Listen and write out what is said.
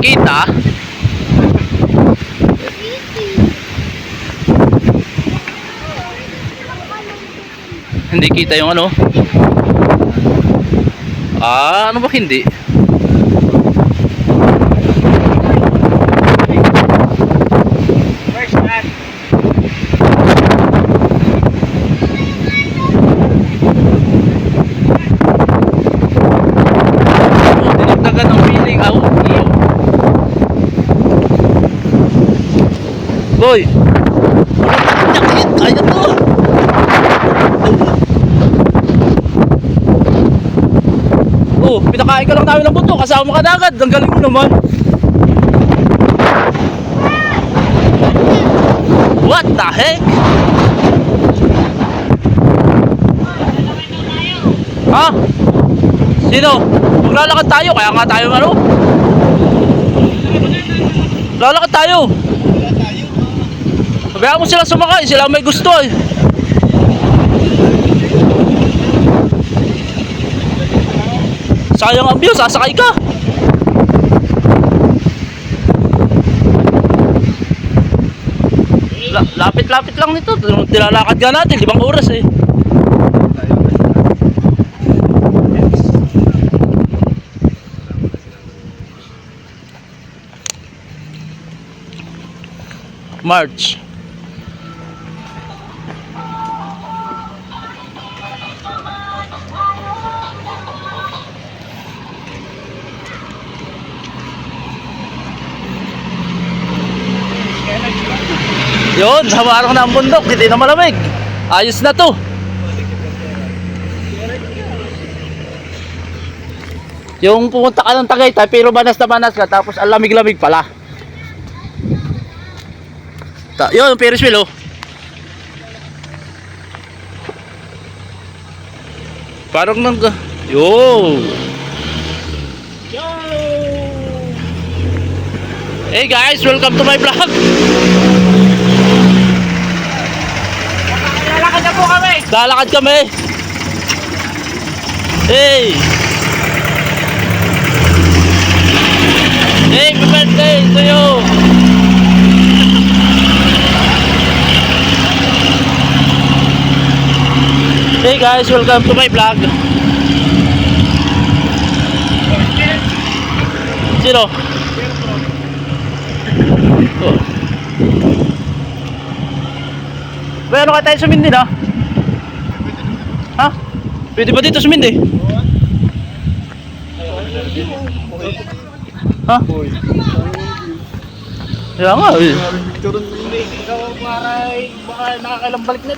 kita. Hindi kita yung ano. Ano ba hindi? Dinagdagan ng feeling. Iyo. Boy. Yakit. Ayan to. Oh, pinakain ka lang namin ng buto. Kasama ka na agad. Ang galing mo naman. What the heck? Ha? Sino? Maglalakad tayo. Kaya nga tayo ano? Lalakad tayo. Sabihan mo sila sumakay. Sila may gusto eh. Sayang ang view. Sasakay ka. Lapit-lapit lang nito. Tilalakad ka natin. 5 oras eh. March. Yun, hamarang na ang bundok, hindi na malamig. Ayos na to. Yung pumunta ka ng Tagaytay pero banas na banas ka, tapos ang lamig-lamig pala. Yun, yung Ferris wheel oh. Parang nang yo. Hey guys, welcome to my vlog. Lalakad na po kami. Lalakad kami. Hey. Hey, happy birthday to you. Hey guys, welcome to my vlog. Sino? Oh. Pero ka tayo sumindi na? Ha? Pwede ba dito sumindi? Ha? Kaya nga eh. Ikaw para baka nakakailang balik na.